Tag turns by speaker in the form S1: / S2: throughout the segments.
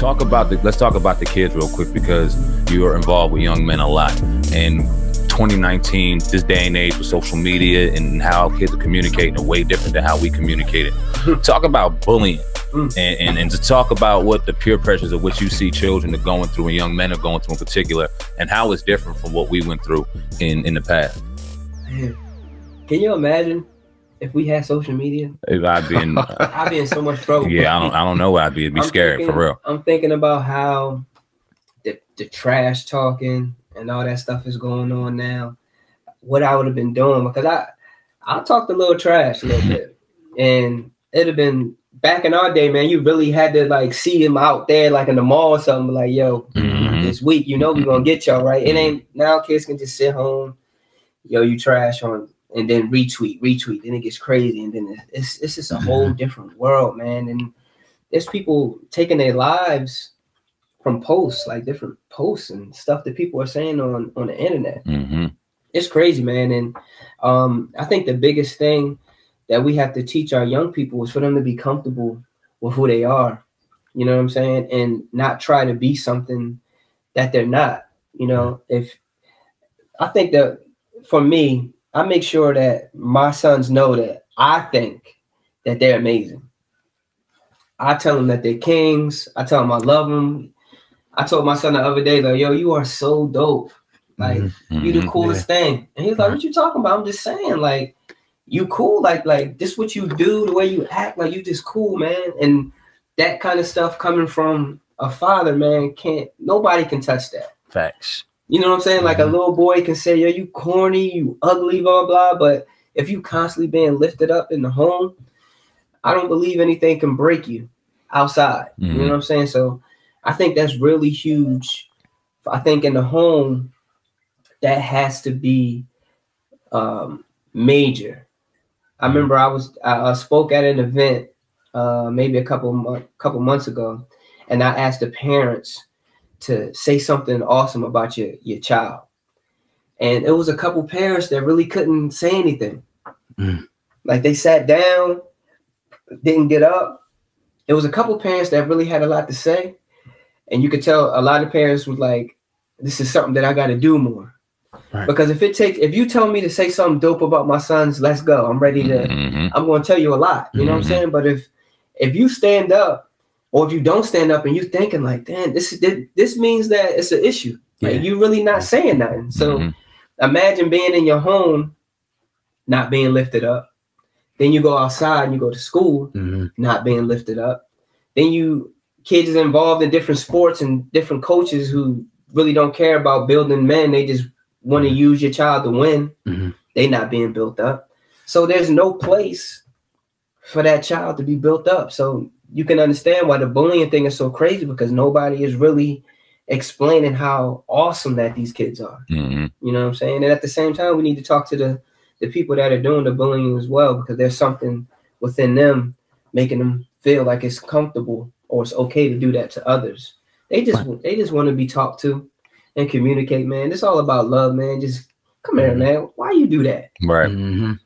S1: let's talk about the kids real quick, because you are involved with young men a lot. And 2019, this day and age with social media and how kids are communicating are way different than how we communicated. Talk about bullying and to talk about what the peer pressures of which you see children are going through and young men are going through in particular, and how it's different from what we went through in the past.
S2: Man, can you imagine if we had social media?
S1: I'd be
S2: in so much trouble.
S1: Yeah, I don't know where I'd be. It'd be scary, for real. I'm
S2: thinking about how the trash talking and all that stuff is going on now. What I would have been doing, because I talked a little trash a little bit, and it'd have been back in our day, man. You really had to like see him out there, like in the mall or something, like, yo, this week, you know, we gonna get y'all, right? It ain't now. Kids can just sit home, yo, you trash on, and then retweet, then it gets crazy, and then it's just a whole different world, man. And there's people taking their lives from posts, like different posts and stuff that people are saying on the internet. It's crazy, man. And I think the biggest thing that we have to teach our young people is for them to be comfortable with who they are. You know what I'm saying? And not try to be something that they're not. You know, I think that for me, I make sure that my sons know that I think that they're amazing. I tell them that they're kings. I tell them I love them. I told my son the other day, like, yo, you are so dope. Like, you the coolest thing. And he's like, what you talking about? I'm just saying, like, you cool. Like this what you do, the way you act, like you just cool, man. And that kind of stuff coming from a father, man, nobody can touch that.
S1: Facts.
S2: You know what I'm saying? Like a little boy can say, yo, you corny, you ugly, blah, blah. But if you constantly being lifted up in the home, I don't believe anything can break you outside. You know what I'm saying? So I think that's really huge. I think in the home, that has to be major. I remember I spoke at an event maybe a couple months ago, and I asked the parents to say something awesome about your child. And it was a couple parents that really couldn't say anything. Like they sat down, didn't get up. It was a couple parents that really had a lot to say. And you could tell a lot of parents was like, this is something that I got to do more. Right. Because if you tell me to say something dope about my sons, let's go. I'm ready to, I'm going to tell you a lot. You know what I'm saying? But if you stand up, or if you don't stand up and you thinking like, damn, this means that it's an issue. Like you really not saying nothing. So imagine being in your home, not being lifted up. Then you go outside and you go to school, not being lifted up. Then kids is involved in different sports and different coaches who really don't care about building men. They just want to use your child to win. They not being built up. So there's no place for that child to be built up. So you can understand why the bullying thing is so crazy, because nobody is really explaining how awesome that these kids are. You know what I'm saying? And at the same time, we need to talk to the people that are doing the bullying as well, because there's something within them making them feel like it's comfortable or it's okay to do that to others. They just want to be talked to and communicate, man. It's all about love, man. Just come here, man. Why you do that? Right.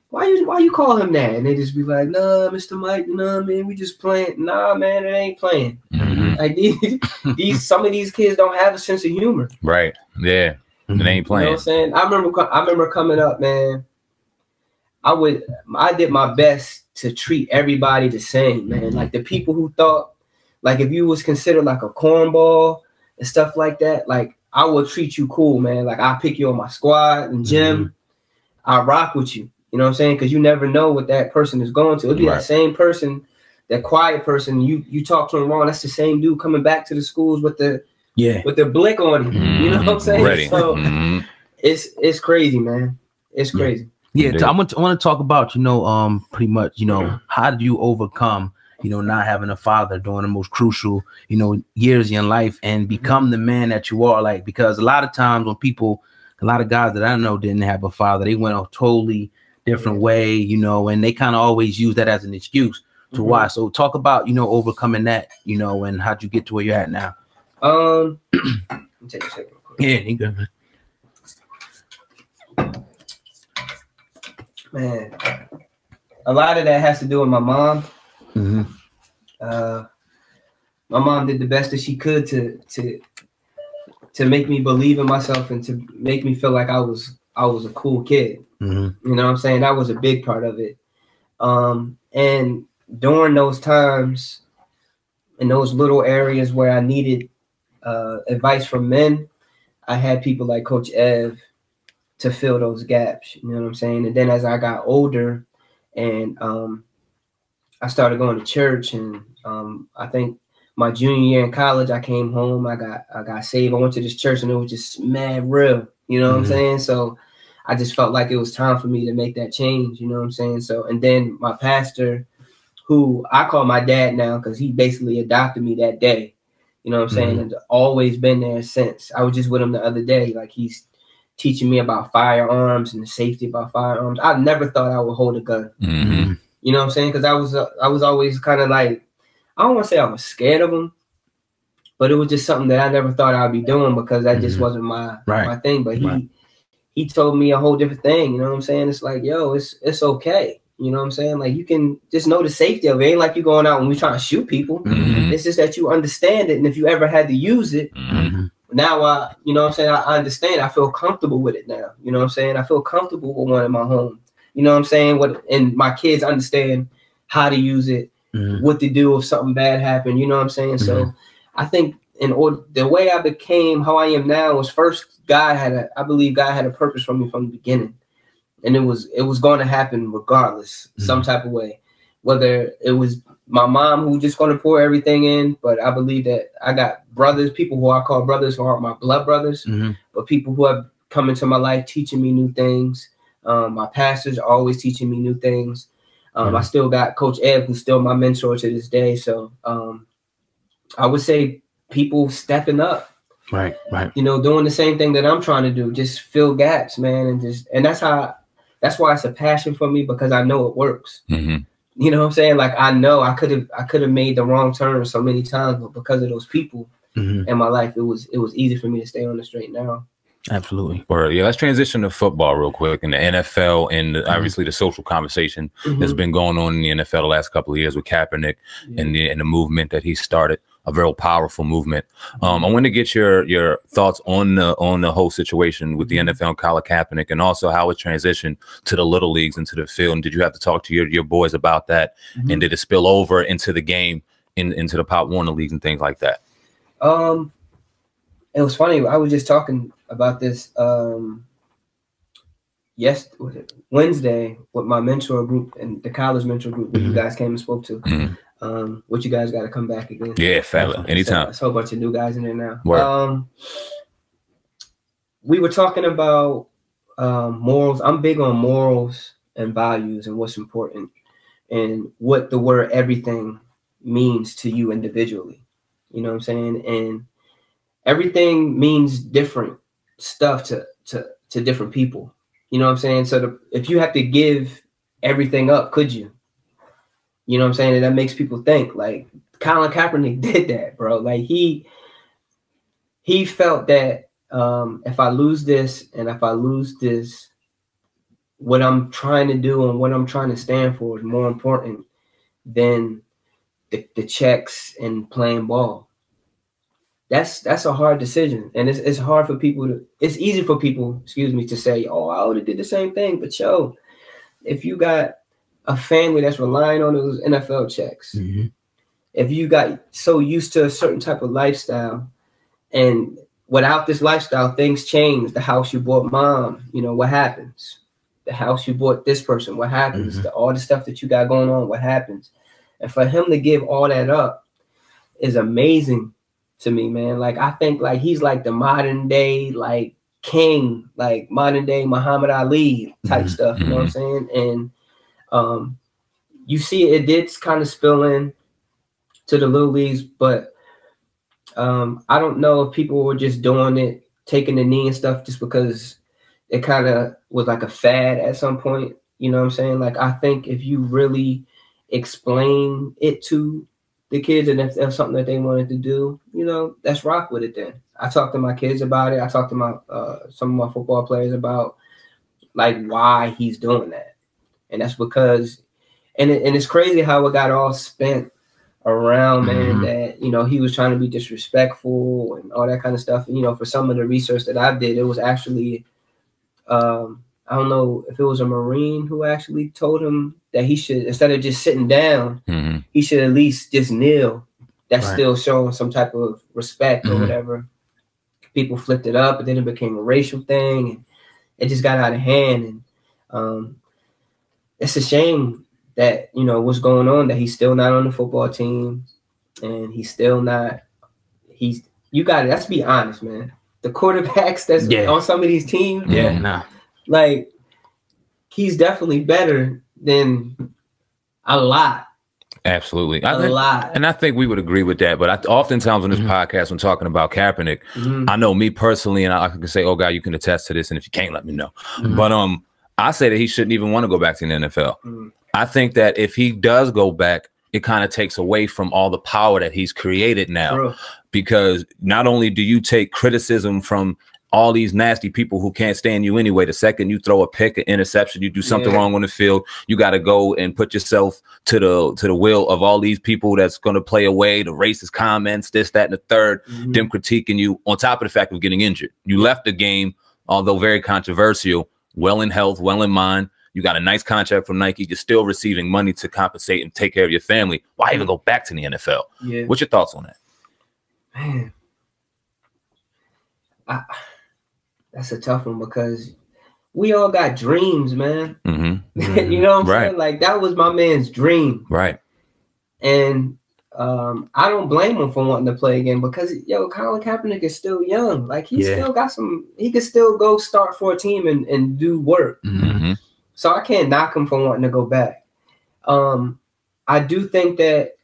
S2: Why you call him that? And they just be like, nah, Mr. Mike, you know what I mean? We just playing. Nah, man, it ain't playing. Like some of these kids don't have a sense of humor.
S1: Right. Yeah. It ain't playing.
S2: You know what I'm saying? I remember coming up, man. I did my best to treat everybody the same, man. Like the people who thought, like if you was considered like a cornball and stuff like that, like I would treat you cool, man. Like I pick you on my squad and gym. I rock with you. You know what I'm saying? Because you never know what that person is going to. It'll be that same person, that quiet person. You talk to him wrong. That's the same dude coming back to the schools with the blick on him. You know what I'm saying? Ready. So it's crazy, man. It's crazy.
S3: Yeah, I want to talk about, pretty much, how did you overcome, not having a father during the most crucial, years in your life and become the man that you are, like, because a lot of times when a lot of guys that I know didn't have a father, they went a totally different way, and they kind of always use that as an excuse to why. So talk about, overcoming that, and how'd you get to where you're at now?
S2: Let me take a second.
S3: Yeah, you good, man.
S2: Man, a lot of that has to do with my mom. My my mom did the best that she could to make me believe in myself and to make me feel like I was a cool kid.
S3: Mm-hmm.
S2: You know what I'm saying? That was a big part of it. And during those times, in those little areas where I needed advice from men, I had people like Coach Ev to fill those gaps. You know what I'm saying? And then as I got older and I started going to church, and I think my junior year in college, I came home, I got saved. I went to this church and it was just mad real. You know what I'm saying? So I just felt like it was time for me to make that change. You know what I'm saying? So, and then my pastor, who I call my dad now because he basically adopted me that day. You know what I'm saying? And always been there since. I was just with him the other day. Like, he's teaching me about firearms and the safety about firearms. I never thought I would hold a gun.
S1: Mm-hmm.
S2: You know what I'm saying? Because I was always kind of like, I don't want to say I was scared of him, but it was just something that I never thought I'd be doing because that just wasn't my thing. But he told me a whole different thing. You know what I'm saying? It's like, yo, it's okay. You know what I'm saying? Like, you can just know the safety of it. It ain't like you going out when we trying to shoot people. It's just that you understand it, and if you ever had to use it, now you know what I'm saying, I understand. I feel comfortable with it now. You know what I'm saying? I feel comfortable with one in my home. You know what I'm saying? And my kids understand how to use it, what to do if something bad happened. You know what I'm saying? So I think the way I became how I am now was, first, I believe God had a purpose for me from the beginning. And it was going to happen regardless, some type of way. Whether it was my mom who just going to pour everything in, but I believe that I got brothers, people who I call brothers who aren't my blood brothers, but people who have come into my life teaching me new things. My pastors are always teaching me new things. I still got Coach Ed, who's still my mentor to this day. So I would say people stepping up.
S3: Right.
S2: You know, doing the same thing that I'm trying to do, just fill gaps, man. And that's why it's a passion for me, because I know it works. You know what I'm saying? Like, I know I could have made the wrong turn so many times, but because of those people in my life, it was easy for me to stay on the straight and narrow.
S3: Absolutely.
S1: Well, yeah, let's transition to football real quick, and the NFL, and obviously the social conversation that's been going on in the NFL the last couple of years with Kaepernick and the movement that he started, a very powerful movement. I want to get your thoughts on the whole situation with the NFL and Colin Kaepernick, and also how it transitioned to the little leagues into the field. And did you have to talk to your boys about that? And did it spill over into the game, into the Pop Warner leagues and things like that?
S2: It was funny. I was just talking about this Wednesday with my mentor group and the college mentor group that you guys came and spoke to. Which you guys got to come back again. Yeah,
S1: fella, anytime.
S2: There's a whole bunch of new guys in there now. We were talking about morals. I'm big on morals and values and what's important and what the word everything means to you individually. You know what I'm saying? And everything means different stuff to different people. You know what I'm saying? So if you have to give everything up, could you? You know what I'm saying? And that makes people think. Like, Colin Kaepernick did that, bro. Like, he felt that if I lose this and if I lose this, what I'm trying to do and what I'm trying to stand for is more important than the checks and playing ball. That's a hard decision, and it's hard for people it's easy for people, to say, oh, I would have did the same thing. But yo, if you got a family that's relying on those NFL checks, if you got so used to a certain type of lifestyle, and without this lifestyle, things change. The house you bought mom, you know, what happens? The house you bought this person, what happens? All the stuff that you got going on, what happens? And for him to give all that up is amazing to me, man. Like, I think like he's like the modern day like king, like modern day Muhammad Ali type stuff. You know what I'm saying? And you see it did kind of spill in to the little leagues, but I don't know if people were just doing it, taking the knee and stuff just because it kind of was like a fad at some point. You know what I'm saying? Like, I think if you really explain it to the kids, and if that's something that they wanted to do, you know, let's rock with it then. I talked to my kids about it. I talked to my some of my football players about like why he's doing that. And that's because, and it's crazy how it got all spent around, man, that, you know, he was trying to be disrespectful and all that kind of stuff. And, you know, for some of the research that I did, it was actually, I don't know if it was a Marine who actually told him that he should, instead of just sitting down, he should at least just kneel. That's still showing some type of respect or whatever. People flipped it up, and then it became a racial thing, and it just got out of hand. And it's a shame that, you know, what's going on, that he's still not on the football team, and he's still not. You got it. Let's be honest, man. The quarterbacks that's on some of these teams, like, he's definitely better than a lot.
S1: Absolutely.
S2: A lot.
S1: And I think we would agree with that. But oftentimes on this podcast, when talking about Kaepernick, I know me personally, and I can say, oh, God, you can attest to this. And if you can't, let me know. But I say that he shouldn't even want to go back to the NFL. I think that if he does go back, it kind of takes away from all the power that he's created now. Because not only do you take criticism from all these nasty people who can't stand you anyway, the second you throw a pick, an interception, you do something wrong on the field, you got to go and put yourself to the will of all these people that's going to play away, the racist comments, this, that, and the third, them critiquing you, on top of the fact of getting injured. You left the game, although very controversial, well in health, well in mind. You got a nice contract from Nike. You're still receiving money to compensate and take care of your family. Why even go back to the NFL? What's your thoughts on that?
S2: Man, that's a tough one, because we all got dreams, man. You know what I'm saying? Like, that was my man's dream. And I don't blame him for wanting to play again, because, yo, Colin Kaepernick is still young. Like, he still got he could still go start for a team and do work. So I can't knock him for wanting to go back. I do think that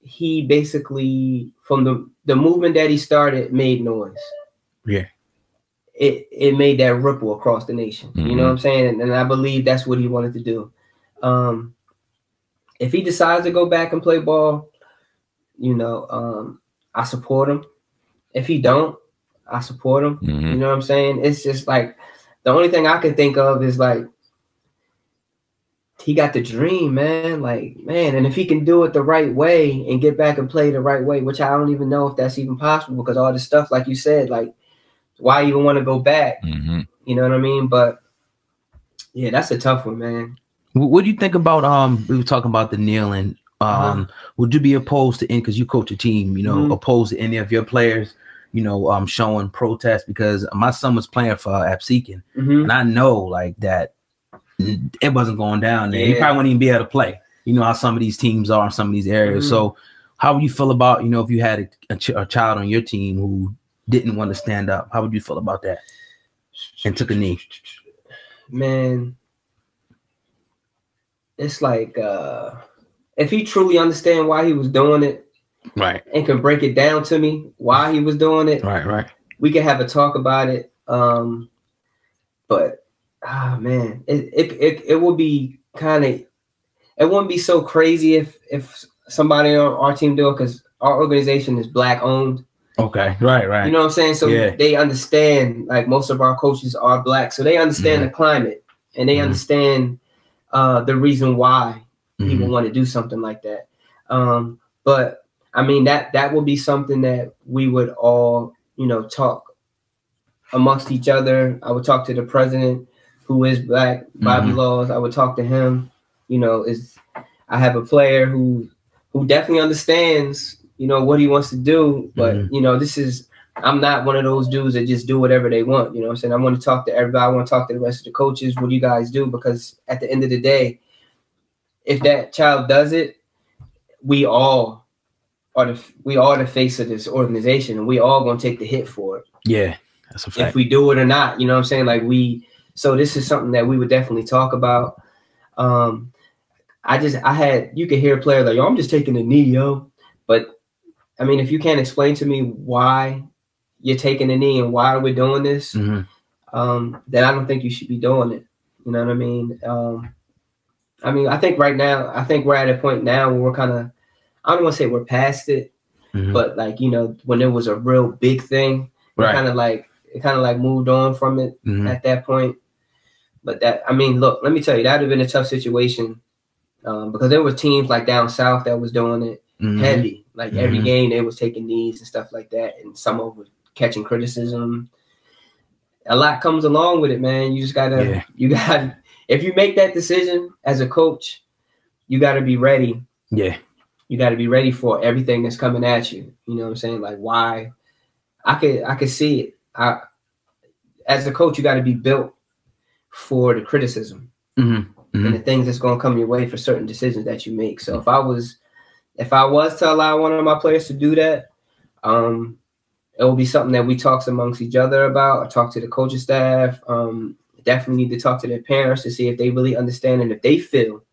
S2: he basically, from the movement that he started, made noise. It made that ripple across the nation. You know what I'm saying? And I believe that's what he wanted to do. If he decides to go back and play ball, you know, I support him. If he don't, I support him. You know what I'm saying? It's just like, the only thing I can think of is, like, he got the dream, man. Like, man, and if he can do it the right way and get back and play the right way, which I don't even know if that's even possible, because all this stuff, like you said, like, why even want to go back? You know what I mean? But yeah, that's a tough one, man.
S3: What do you think about we were talking about the kneeling? Would you be opposed to, because you coach a team, you know, opposed to any of your players, you know, showing protest? Because my son was playing for Absecon, and I know, like, that it wasn't going down there. He probably wouldn't even be able to play. You know how some of these teams are in some of these areas. So how would you feel about, you know, if you had a child on your team who didn't want to stand up? How would you feel about that and took a knee?
S2: Man, it's like, if he truly understand why he was doing it, and can break it down to me why he was doing it, we can have a talk about it. But man, it would be kind of, it wouldn't be so crazy if somebody on our team do it, because our organization is Black owned. You know what I'm saying? So they understand, like, most of our coaches are Black, so they understand the climate, and they understand the reason why people want to do something like that. But I mean, that would be something that we would all, you know, talk amongst each other. I would talk to the president, who is Black, Bobby Laws. I would talk to him. You know, I have a player who definitely understands, you know, what he wants to do. But, you know, I'm not one of those dudes that just do whatever they want. You know what I'm saying? I want to talk to everybody. I want to talk to the rest of the coaches. What do you guys do? Because at the end of the day, if that child does it, we all are the face of this organization, and we all gonna take the hit for it.
S3: Yeah, that's a fact.
S2: If we do it or not, you know what I'm saying? Like, so this is something that we would definitely talk about. You could hear a player like, yo, I'm just taking a knee, yo. But I mean, if you can't explain to me why you're taking a knee and why we're doing this, then I don't think you should be doing it. You know what I mean? I think right now, we're at a point now where we're kind of, I don't want to say we're past it, but, like, you know, when it was a real big thing, it kind of like moved on from it at that point. But I mean, look, let me tell you, that would have been a tough situation because there were teams like down south that was doing it heavy. Like every game they was taking knees and stuff like that, and some of them catching criticism. A lot comes along with it, man. You just gotta, if you make that decision as a coach, you gotta be ready.
S3: Yeah.
S2: You gotta be ready for everything that's coming at you. You know what I'm saying? Like, why? I could see it. As a coach, you gotta be built for the criticism and the things that's gonna come your way for certain decisions that you make. So if I was to allow one of my players to do that, it will be something that we talk amongst each other about. I talk to the coaching staff. Definitely need to talk to their parents to see if they really understand and if they feel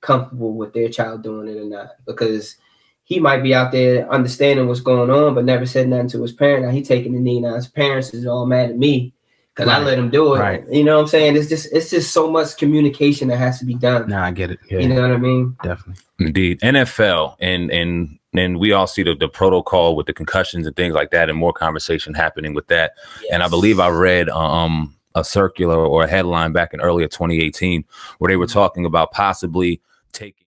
S2: comfortable with their child doing it or not. Because he might be out there understanding what's going on, but never said nothing to his parent. Now he taking the knee. Now his parents is all mad at me because I let him do it. Right. You know what I'm saying? It's just so much communication that has to be done.
S3: Nah, I get it. Yeah.
S2: You know what I mean?
S3: Definitely.
S1: Indeed. NFL and we all see the protocol with the concussions and things like that, and more conversation happening with that. Yes. And I believe I read a circular or a headline back in earlier 2018 where they were talking about possibly taking